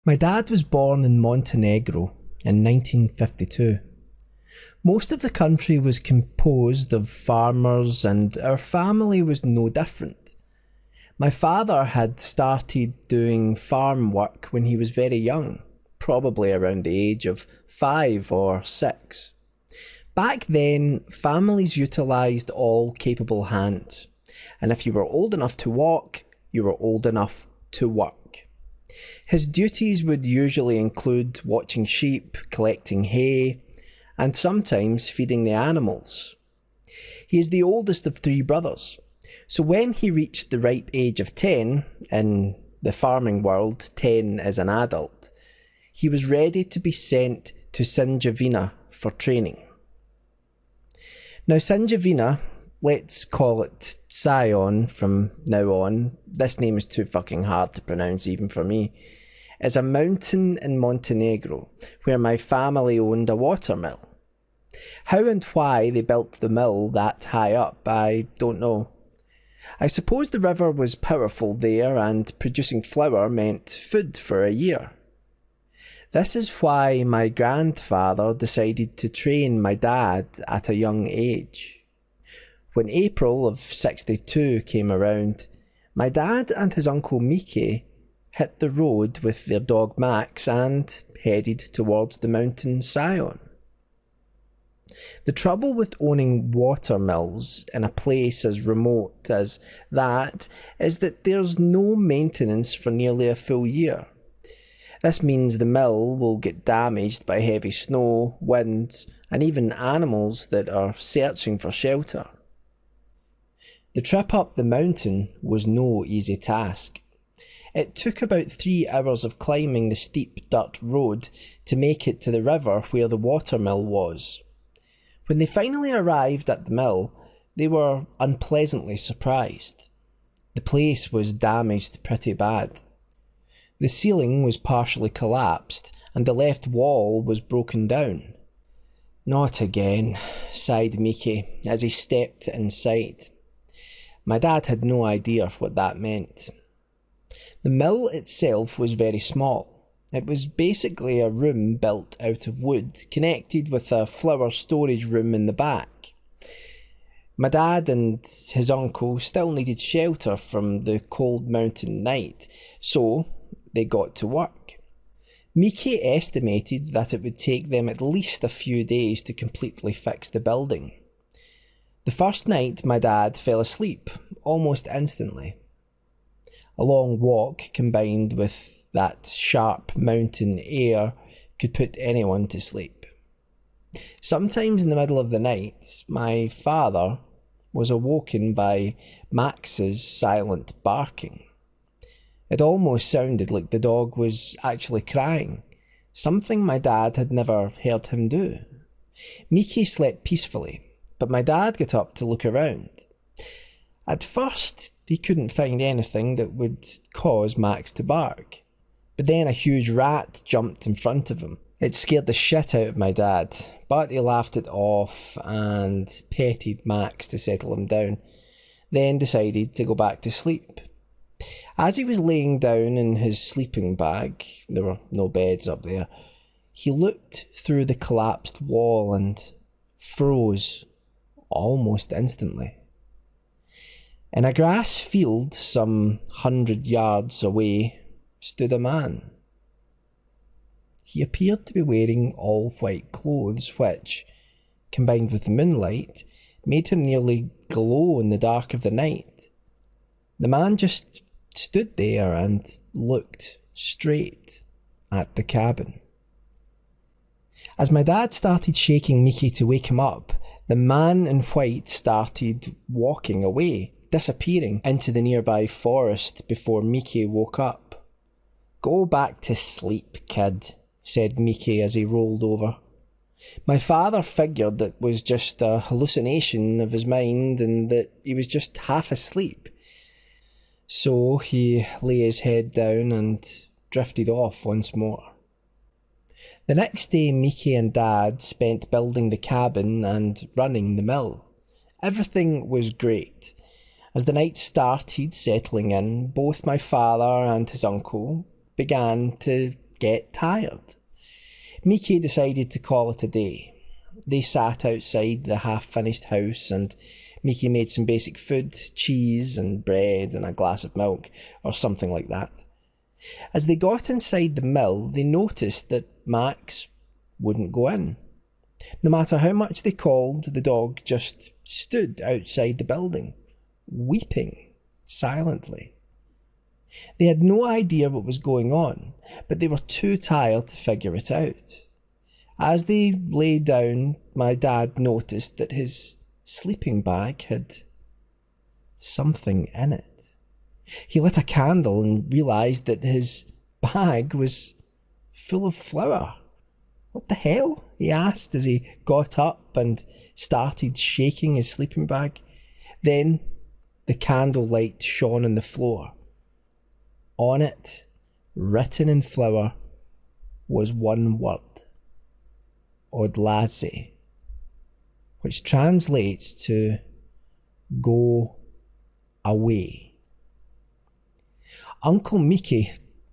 My dad was born in Montenegro in 1952. Most of the country was composed of farmers, and our family was no different. My father had started doing farm work when he was very young, probably around the age of 5 or 6. Back then, families utilised all capable hands, and if you were old enough to walk, you were old enough to work. His duties would usually include watching sheep, collecting hay, and sometimes feeding the animals. He is the oldest of 3 brothers, so when he reached the ripe age of 10, in the farming world 10 is an adult, he was ready to be sent to Sinjavina for training. Now Sinjavina, let's call it Sion from now on, this name is too fucking hard to pronounce even for me, is a mountain in Montenegro where my family owned a watermill. How and why they built the mill that high up, I don't know. I suppose the river was powerful there, and producing flour meant food for a year. This is why my grandfather decided to train my dad at a young age. When April of '62 came around, my dad and his uncle Mike hit the road with their dog Max and headed towards the mountain Sion. The trouble with owning watermills in a place as remote as that is that there's no maintenance for nearly a full year. This means the mill will get damaged by heavy snow, winds, and even animals that are searching for shelter. The trip up the mountain was no easy task. It took about 3 hours of climbing the steep dirt road to make it to the river where the watermill was. When they finally arrived at the mill, they were unpleasantly surprised. The place was damaged pretty bad. The ceiling was partially collapsed, and the left wall was broken down. "Not again," sighed Miki as he stepped inside. My dad had no idea what that meant. The mill itself was very small. It was basically a room built out of wood, connected with a flour storage room in the back. My dad and his uncle still needed shelter from the cold mountain night, so they got to work. Miki estimated that it would take them at least a few days to completely fix the building. The first night my dad fell asleep almost instantly. A long walk combined with that sharp mountain air could put anyone to sleep. Sometimes in the middle of the night, my father was awoken by Max's silent barking. It almost sounded like the dog was actually crying, something my dad had never heard him do. Miki slept peacefully, but my dad got up to look around. At first, he couldn't find anything that would cause Max to bark. But then a huge rat jumped in front of him. It scared the shit out of my dad, but he laughed it off and petted Max to settle him down, then decided to go back to sleep. As he was laying down in his sleeping bag, there were no beds up there, he looked through the collapsed wall and froze almost instantly. In a grass field some 100 yards away stood a man. He appeared to be wearing all white clothes, which, combined with the moonlight, made him nearly glow in the dark of the night. The man just stood there and looked straight at the cabin. As my dad started shaking Miki to wake him up, the man in white started walking away, disappearing into the nearby forest before Miki woke up. "Go back to sleep, kid," said Miki as he rolled over. My father figured it was just a hallucination of his mind and that he was just half asleep. So he lay his head down and drifted off once more. The next day Miki and Dad spent building the cabin and running the mill. Everything was great. As the night started settling in, both my father and his uncle began to get tired. Mickey decided to call it a day. They sat outside the half-finished house and Mickey made some basic food, cheese and bread and a glass of milk, or something like that. As they got inside the mill, they noticed that Max wouldn't go in. No matter how much they called, the dog just stood outside the building, weeping silently. They had no idea what was going on, but they were too tired to figure it out. As they lay down, my dad noticed that his sleeping bag had something in it. He lit a candle and realised that his bag was full of flour. "What the hell?" he asked as he got up and started shaking his sleeping bag. Then the candlelight shone on the floor. On it, written in flour, was one word: Inaaace, which translates to "go away." "Uncle Mickey,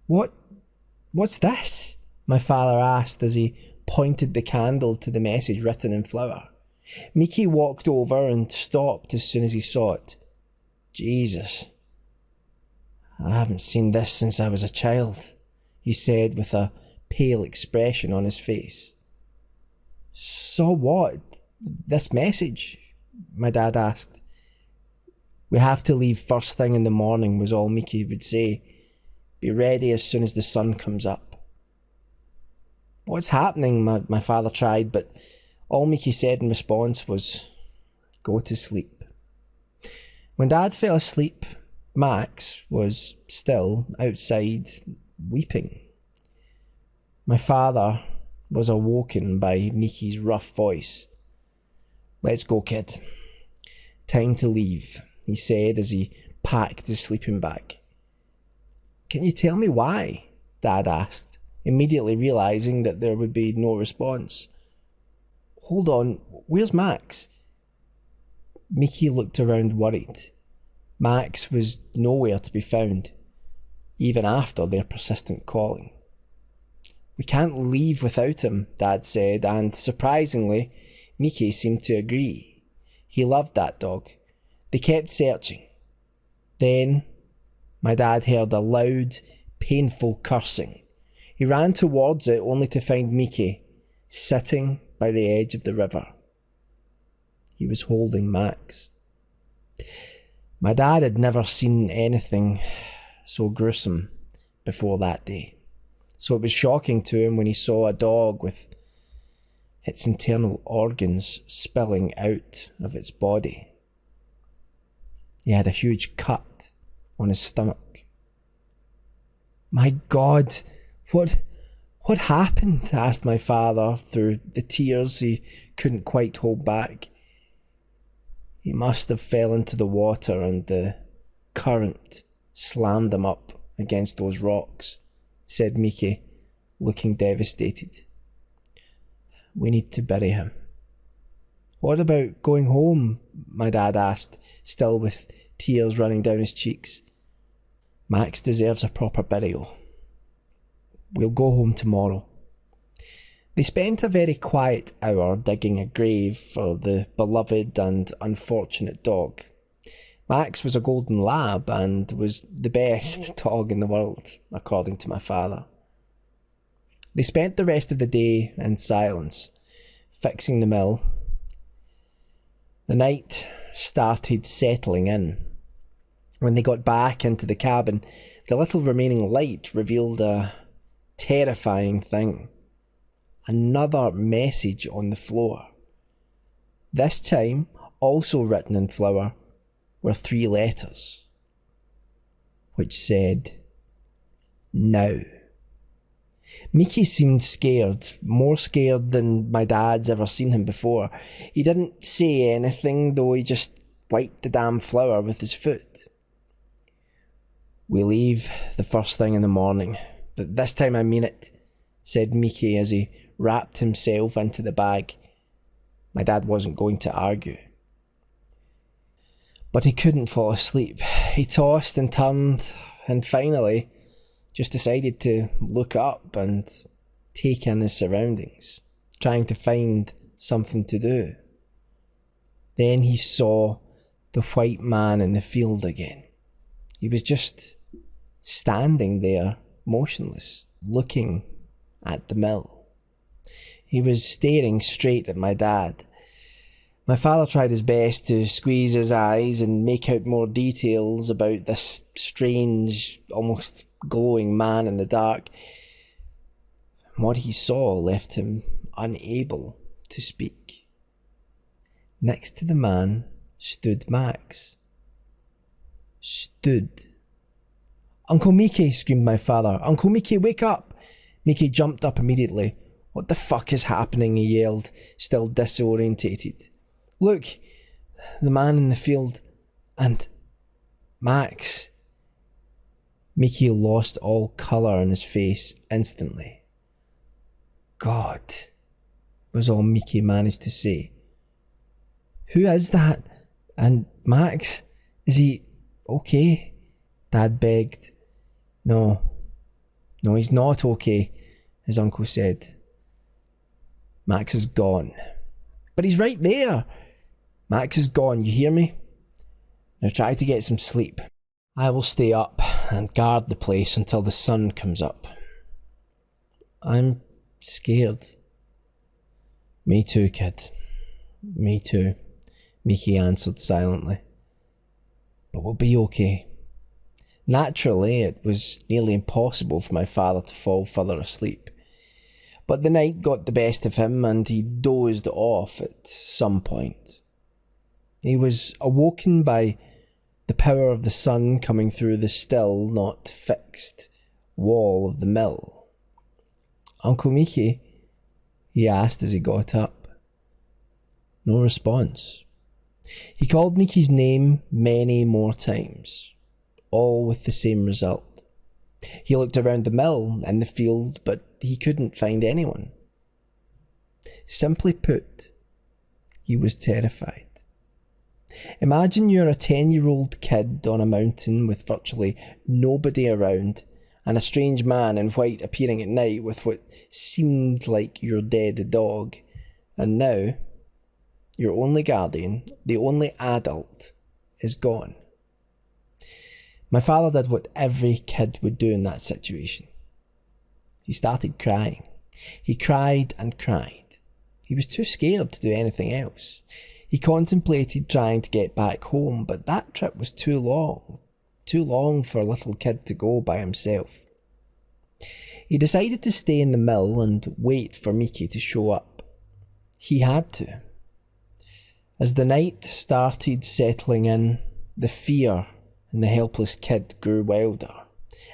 what's this?" my father asked as he pointed the candle to the message written in flour. Mickey walked over and stopped as soon as he saw it. "Jesus, I haven't seen this since I was a child," he said with a pale expression on his face. "Saw what? This message?" my dad asked. "We have to leave first thing in the morning," was all Mickey would say. "Be ready as soon as the sun comes up." "What's happening?" my father tried, but all Mickey said in response was, "Go to sleep." When Dad fell asleep, Max was still outside weeping. My father was awoken by Mickey's rough voice. "Let's go, kid. Time to leave," he said as he packed his sleeping bag. "Can you tell me why?" Dad asked, immediately realising that there would be no response. "Hold on, where's Max?" Mickey looked around worried. Max was nowhere to be found, even after their persistent calling. "We can't leave without him," Dad said, and surprisingly, Mickey seemed to agree. He loved that dog. They kept searching. Then my dad heard a loud, painful cursing. He ran towards it only to find Mickey sitting by the edge of the river. He was holding Max. My dad had never seen anything so gruesome before that day, so it was shocking to him when he saw a dog with its internal organs spilling out of its body. He had a huge cut on his stomach. "My God, what happened?" asked my father through the tears he couldn't quite hold back. "He must have fell into the water and the current slammed him up against those rocks," said Mickey, looking devastated. "We need to bury him." "What about going home?" my dad asked, still with tears running down his cheeks. "Max deserves a proper burial. We'll go home tomorrow." They spent a very quiet hour digging a grave for the beloved and unfortunate dog. Max was a golden lab and was the best dog in the world, according to my father. They spent the rest of the day in silence, fixing the mill. The night started settling in. When they got back into the cabin, the little remaining light revealed a terrifying thing. Another message on the floor. This time, also written in flour, were 3 letters, which said, "Now." Mickey seemed scared, more scared than my dad's ever seen him before. He didn't say anything, though he just wiped the damn flour with his foot. "We leave the first thing in the morning. This time I mean it," said Mickey as he wrapped himself into the bag. My dad wasn't going to argue. But he couldn't fall asleep. He tossed and turned, and finally just decided to look up and take in his surroundings, trying to find something to do. Then he saw the white man in the field again. He was just standing there, motionless, looking at the mill. He was staring straight at my dad. My father tried his best to squeeze his eyes and make out more details about this strange, almost glowing man in the dark. What he saw left him unable to speak. Next to the man stood Max. Stood. "Uncle Mickey," screamed my father. "Uncle Mickey, wake up!" Mickey jumped up immediately. "What the fuck is happening?" he yelled, still disorientated. "Look, the man in the field, and Max." Mickey lost all colour in his face instantly. "God," was all Mickey managed to say. "Who is that? And Max, is he okay?" Dad begged. No, he's not okay," his uncle said. "Max is gone." "But he's right there." "Max is gone, you hear me? Now try to get some sleep. I will stay up and guard the place until the sun comes up." "I'm scared." "Me too, kid. Me too," Mickey answered silently. "But we'll be okay." Naturally, it was nearly impossible for my father to fall further asleep. But the night got the best of him and he dozed off at some point. He was awoken by the power of the sun coming through the still, not fixed, wall of the mill. "Uncle Mickey?" he asked as he got up. No response. He called Mickey's name many more times, all with the same result. He looked around the mill and the field, but he couldn't find anyone. Simply put, he was terrified. Imagine you're a 10-year-old kid on a mountain with virtually nobody around and a strange man in white appearing at night with what seemed like your dead dog. And now, your only guardian, the only adult, is gone. My father did what every kid would do in that situation. He started crying. He cried and cried. He was too scared to do anything else. He contemplated trying to get back home, but that trip was too long for a little kid to go by himself. He decided to stay in the mill and wait for Mickey to show up. He had to. As the night started settling in, the fear in the helpless kid grew wilder.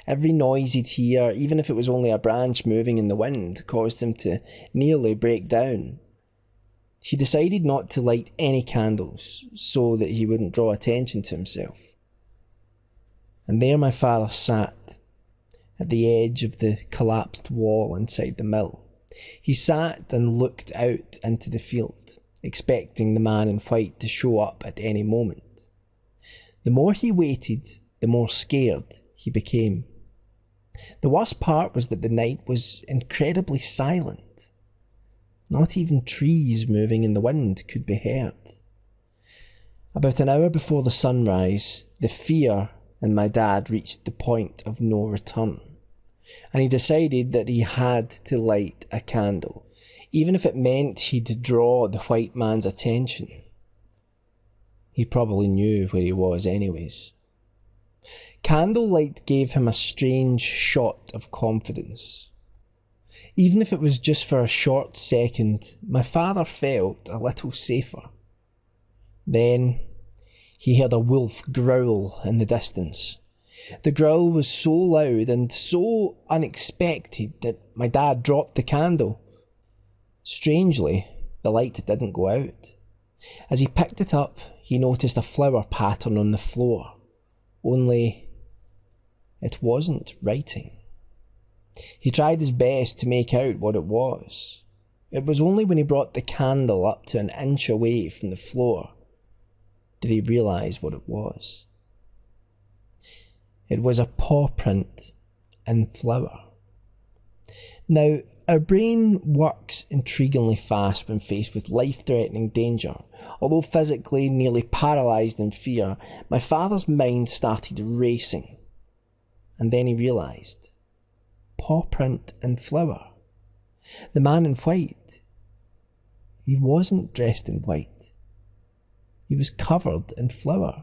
Every noise he'd hear, even if it was only a branch moving in the wind, caused him to nearly break down. He decided not to light any candles so that he wouldn't draw attention to himself. And there my father sat, at the edge of the collapsed wall inside the mill. He sat and looked out into the field, expecting the man in white to show up at any moment. The more he waited, the more scared he became. The worst part was that the night was incredibly silent. Not even trees moving in the wind could be heard. About an hour before the sunrise, the fear in my dad reached the point of no return, and he decided that he had to light a candle, even if it meant he'd draw the white man's attention. He probably knew where he was anyways. Candlelight gave him a strange shot of confidence. Even if it was just for a short second, my father felt a little safer. Then he heard a wolf growl in the distance. The growl was so loud and so unexpected that my dad dropped the candle. Strangely, the light didn't go out. As he picked it up, he noticed a flower pattern on the floor. Only it wasn't writing. He tried his best to make out what it was. It was only when he brought the candle up to an inch away from the floor did he realise what it was. It was a paw print and flower. Now, our brain works intriguingly fast when faced with life-threatening danger. Although physically nearly paralysed in fear, my father's mind started racing. And then he realised. Paw print and flower. The man in white. He wasn't dressed in white. He was covered in flower.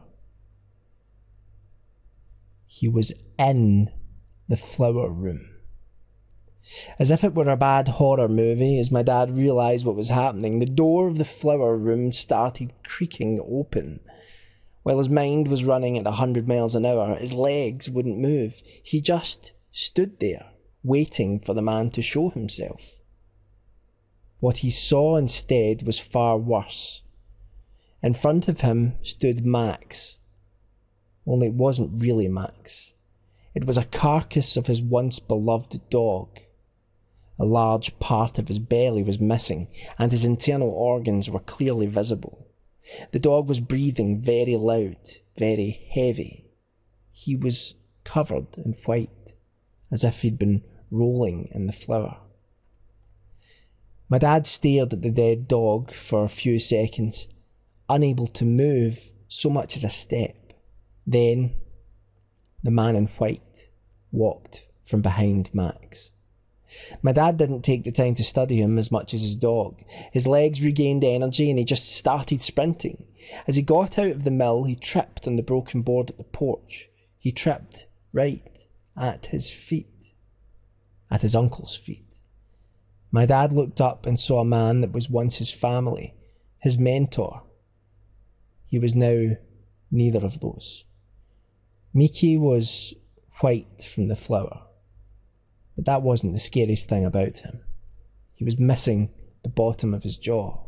He was in the flower room. As if it were a bad horror movie, as my dad realised what was happening, the door of the flower room started creaking open. While his mind was running at 100 miles an hour, his legs wouldn't move. He just stood there, waiting for the man to show himself. What he saw instead was far worse. In front of him stood Max. Only it wasn't really Max. It was a carcass of his once beloved dog. A large part of his belly was missing, and his internal organs were clearly visible. The dog was breathing very loud, very heavy. He was covered in white, as if he'd been rolling in the flour. My dad stared at the dead dog for a few seconds, unable to move so much as a step. Then, the man in white walked from behind Max. My dad didn't take the time to study him as much as his dog. His legs regained energy and he just started sprinting. As he got out of the mill, he tripped on the broken board at the porch. He tripped right at his feet. At his uncle's feet. My dad looked up and saw a man that was once his family, his mentor. He was now neither of those. Mickey was white from the flour. But that wasn't the scariest thing about him. He was missing the bottom of his jaw.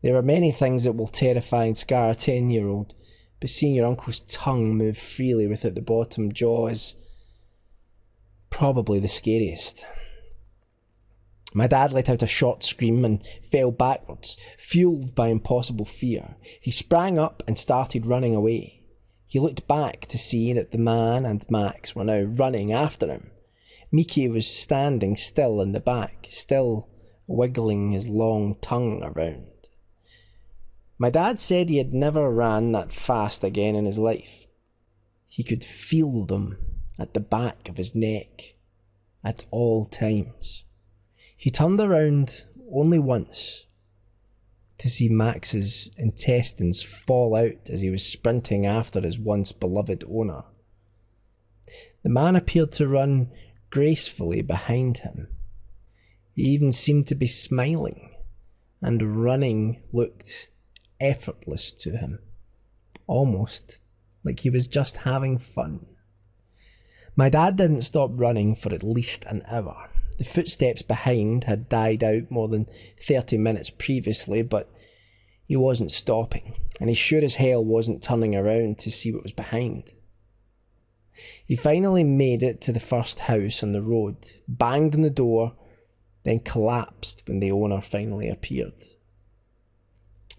There are many things that will terrify and scar a 10-year-old, but seeing your uncle's tongue move freely without the bottom jaw is probably the scariest. My dad let out a short scream and fell backwards, fueled by impossible fear. He sprang up and started running away. He looked back to see that the man and Max were now running after him. Mickey was standing still in the back, still wiggling his long tongue around. My dad said he had never ran that fast again in his life. He could feel them at the back of his neck at all times. He turned around only once to see Max's intestines fall out as he was sprinting after his once beloved owner. The man appeared to run gracefully behind him. He even seemed to be smiling, and running looked effortless to him, almost like he was just having fun. My dad didn't stop running for at least an hour. The footsteps behind had died out more than 30 minutes previously, but he wasn't stopping, and he sure as hell wasn't turning around to see what was behind. He finally made it to the first house on the road, banged on the door, then collapsed when the owner finally appeared.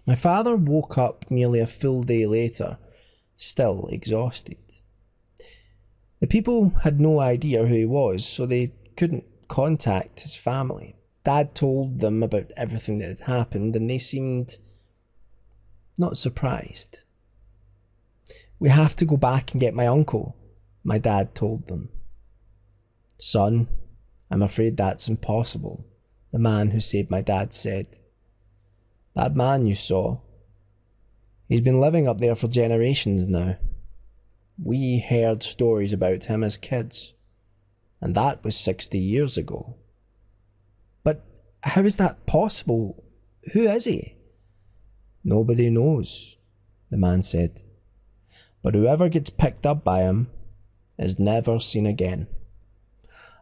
My father woke up nearly a full day later, still exhausted. The people had no idea who he was, so they couldn't contact his family. Dad told them about everything that had happened, and they seemed not surprised. "We have to go back and get my uncle," my dad told them. "Son, I'm afraid that's impossible," the man who saved my dad said. "That man you saw, he's been living up there for generations now. We heard stories about him as kids, and that was 60 years ago." "But how is that possible? Who is he?" "Nobody knows," the man said. "But whoever gets picked up by him is never seen again.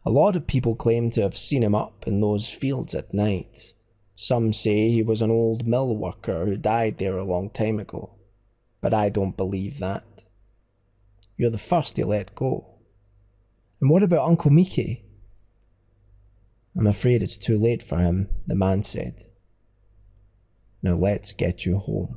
A lot of people claim to have seen him up in those fields at night. Some say he was an old mill worker who died there a long time ago, but I don't believe that. You're the first to let go." "And what about Uncle Mickey?" "I'm afraid it's too late for him," the man said. "Now let's get you home."